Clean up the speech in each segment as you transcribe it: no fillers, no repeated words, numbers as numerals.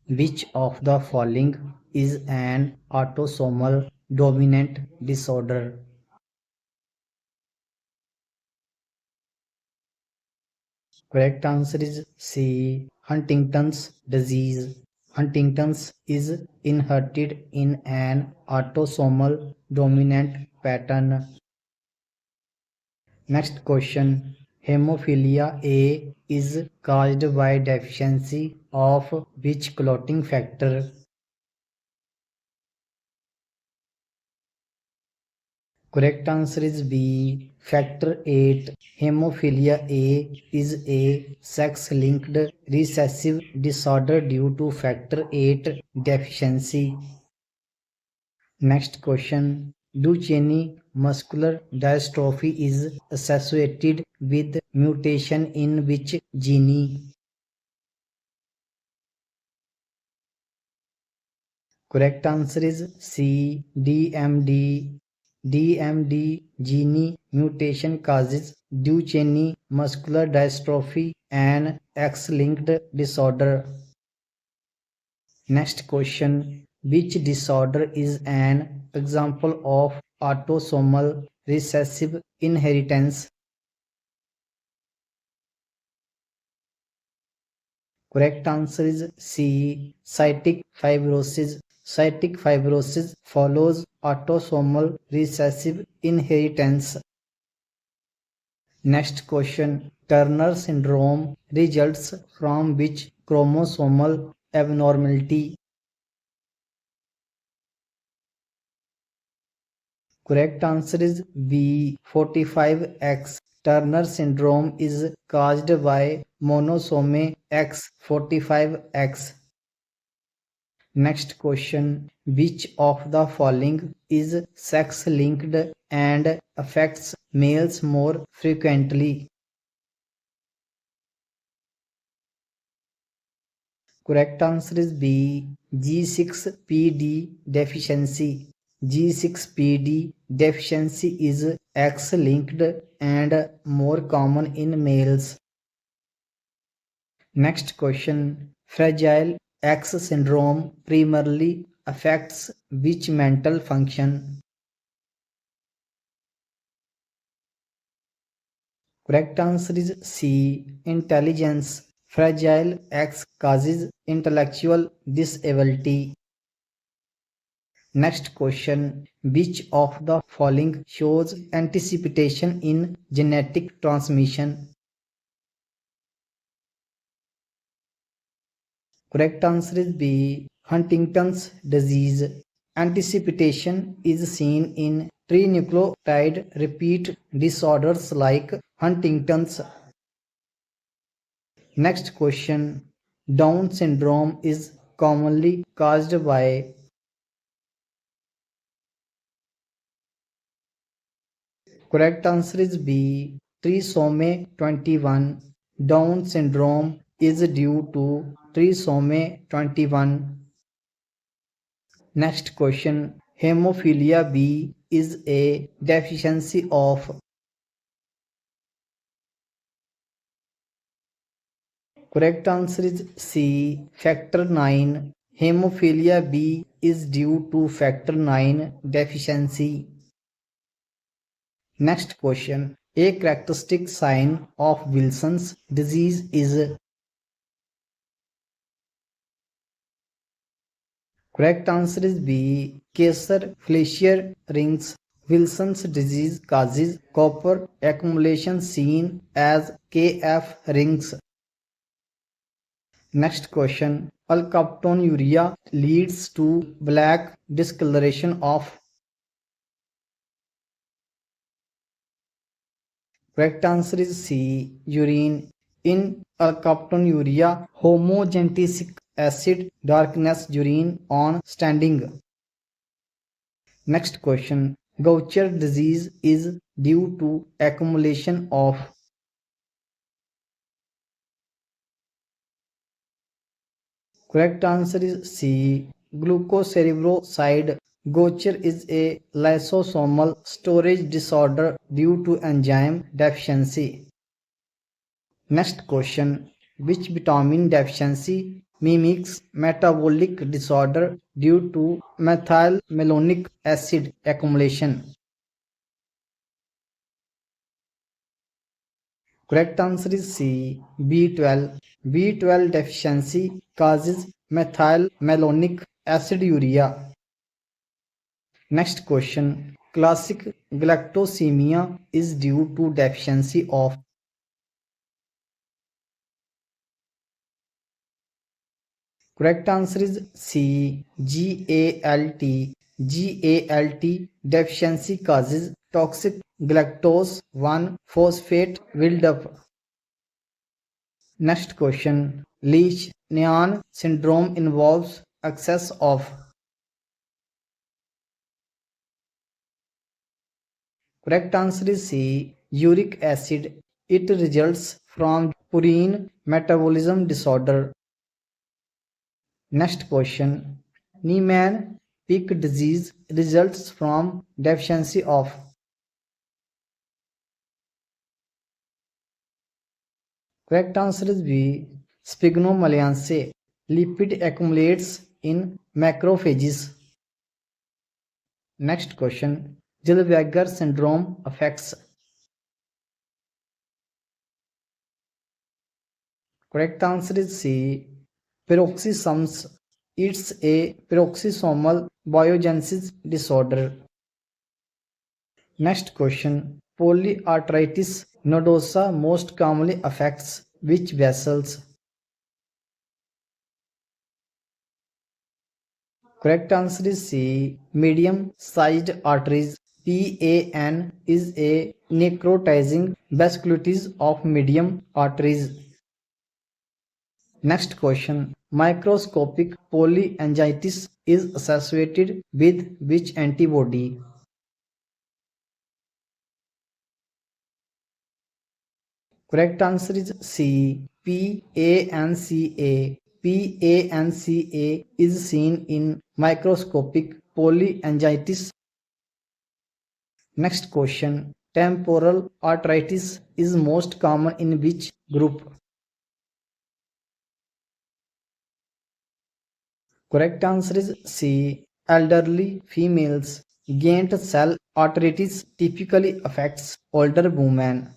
Which of the following is an autosomal dominant disorder? Correct answer is C. Huntington's disease. Huntington's is inherited in an autosomal dominant pattern. Next question. Hemophilia A is caused by deficiency of which clotting factor? Correct answer is B. Factor 8. Hemophilia A is a sex-linked recessive disorder due to factor 8 deficiency. Next question. Duchenne muscular dystrophy is associated with mutation in which gene? Correct answer is C. DMD. DMD gene mutation causes Duchenne muscular dystrophy, an X-linked disorder. Next question. Which disorder is an example of autosomal recessive inheritance? Correct answer is C. Cystic fibrosis. Cystic fibrosis follows autosomal recessive inheritance. Next question. Turner syndrome results from which chromosomal abnormality? Correct answer is B. 45X. Turner syndrome is caused by monosome X45X. Next question. Which of the following is sex-linked and affects males more frequently? Correct answer is B. G6PD deficiency. G6PD deficiency is X-linked and more common in males. Next question. Fragile X syndrome primarily affects which mental function? Correct answer is C. Intelligence. Fragile X causes intellectual disability. Next question. Which of the following shows anticipation in genetic transmission? Correct answer is B. Huntington's disease. Anticipation is seen in trinucleotide repeat disorders like Huntington's. Next question. Down syndrome is commonly caused by? Correct answer is B. Trisomy 21. Down syndrome is due to trisomy 21. Next question. Hemophilia B is a deficiency of? Correct answer is C. Factor 9. Hemophilia B is due to factor 9 deficiency. Next question. A characteristic sign of Wilson's disease is? Correct answer is B. Kayser-Fleischer rings. Wilson's disease causes copper accumulation seen as KF rings. Next question. Alkaptonuria leads to black discoloration of? Correct answer is C. Urine. In alkaptonuria, homogentic acid darkness urine on standing. Next question. Gaucher disease is due to accumulation of? Correct answer is C. Glucocerebroside. Gaucher is a lysosomal storage disorder due to enzyme deficiency. Next question. Which vitamin deficiency mimics metabolic disorder due to methylmalonic acid accumulation. Correct answer is C. B12. B12 deficiency causes methylmalonic aciduria. Next question. Classic galactosemia is due to deficiency of. Correct answer is C. GALT. GALT deficiency causes toxic galactose 1 phosphate buildup. Next question. Leach-Nyhan syndrome involves excess of. Correct answer is C. Uric acid. It results from purine metabolism disorder. Next question. Niemann-Pick disease results from deficiency of. Correct answer is B. Sphygmomyelitis. Lipid accumulates in macrophages. Next question. Zellweger syndrome affects. Correct answer is C. Peroxisomes. It's a peroxisomal biogenesis disorder. Next question. Polyarteritis nodosa most commonly affects which vessels? Correct answer is C. Medium sized arteries. PAN is a necrotizing vasculitis of medium arteries. Next question. Microscopic polyangiitis is associated with which antibody? Correct answer is C. PANCA. PANCA is seen in microscopic polyangiitis. Next question. Temporal arteritis is most common in which group? Correct answer is C. Elderly females. Gained cell arteritis typically affects older women.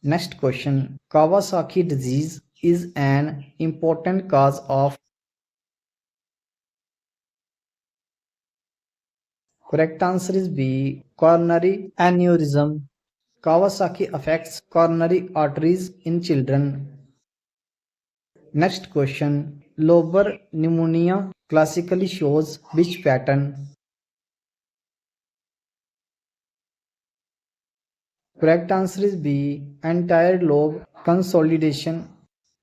Next question. Kawasaki disease is an important cause of. Correct answer is B. Coronary aneurysm. Kawasaki affects coronary arteries in children. Next question. Lobar pneumonia classically shows which pattern? Correct answer is B. Entire lobe consolidation.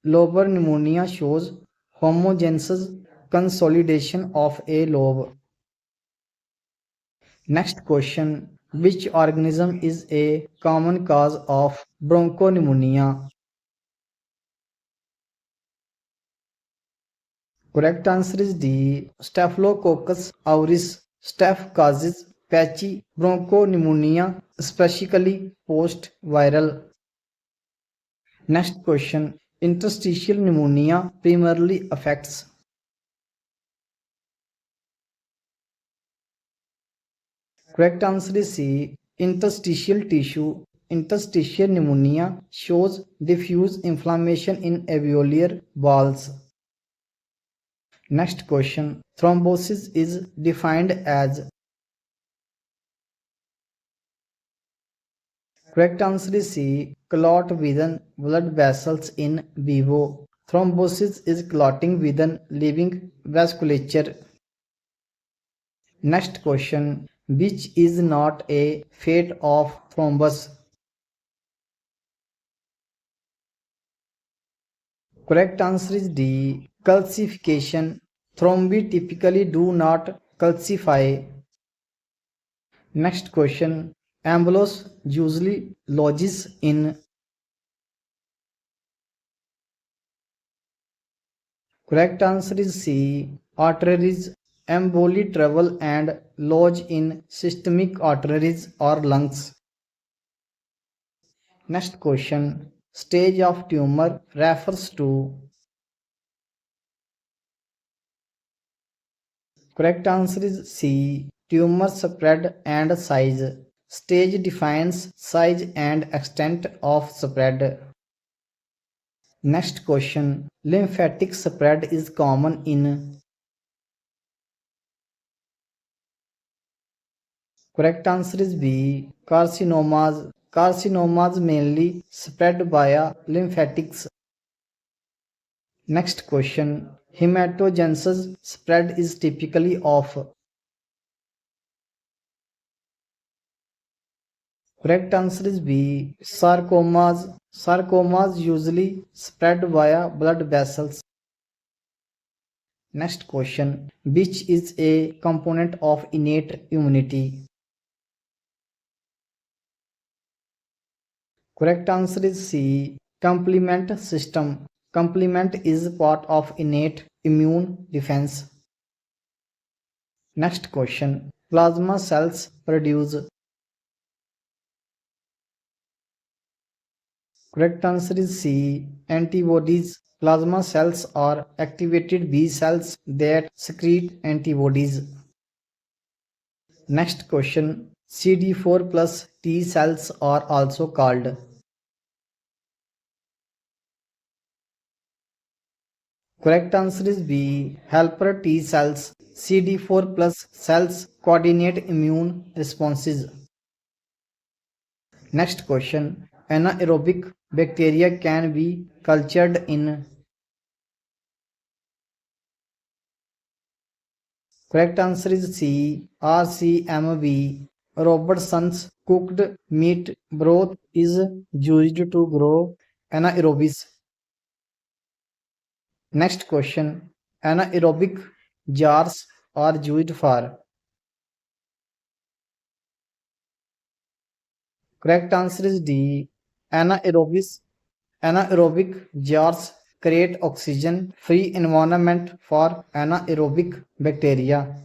Lobar pneumonia shows homogeneous consolidation of a lobe. Next question. Which organism is a common cause of bronchopneumonia? Correct answer is D. Staphylococcus aureus. Staph causes patchy bronchopneumonia, especially post-viral. Next question. Interstitial pneumonia primarily affects. Correct answer is C. Interstitial tissue. Interstitial pneumonia shows diffuse inflammation in alveolar walls. Next question. Thrombosis is defined as. Correct answer is C. Clot within blood vessels in vivo. Thrombosis is clotting within living vasculature. Next question. Which is not a fate of thrombus? Correct answer is D. Calcification. Thrombi typically do not calcify. Next question. Embolus usually lodges in. Correct answer is C. Arteries. Emboli travel and lodge in systemic arteries or lungs. Next question. Stage of tumor refers to. Correct answer is C. Tumor spread and size. Stage defines size and extent of spread. Next question. Lymphatic spread is common in. Correct answer is B. Carcinomas. Carcinomas mainly spread via lymphatics. Next question. Hematogenesis spread is typically of. Correct answer is B. Sarcomas. Sarcomas usually spread via blood vessels. Next question. Which is a component of innate immunity? Correct answer is C. Complement system. Complement is part of innate immune defense. Next question. Plasma cells produce. Correct answer is C. Antibodies. Plasma cells are activated B cells that secrete antibodies. Next question. CD4 plus T cells are also called. Correct answer is B. Helper T cells. CD4 plus cells coordinate immune responses. Next question. Anaerobic bacteria can be cultured in. Correct answer is C. RCMB. Robertson's cooked meat broth is used to grow anaerobics. Next question. Anaerobic jars are used for. Correct answer is D. Anaerobic jars create oxygen free environment for anaerobic bacteria.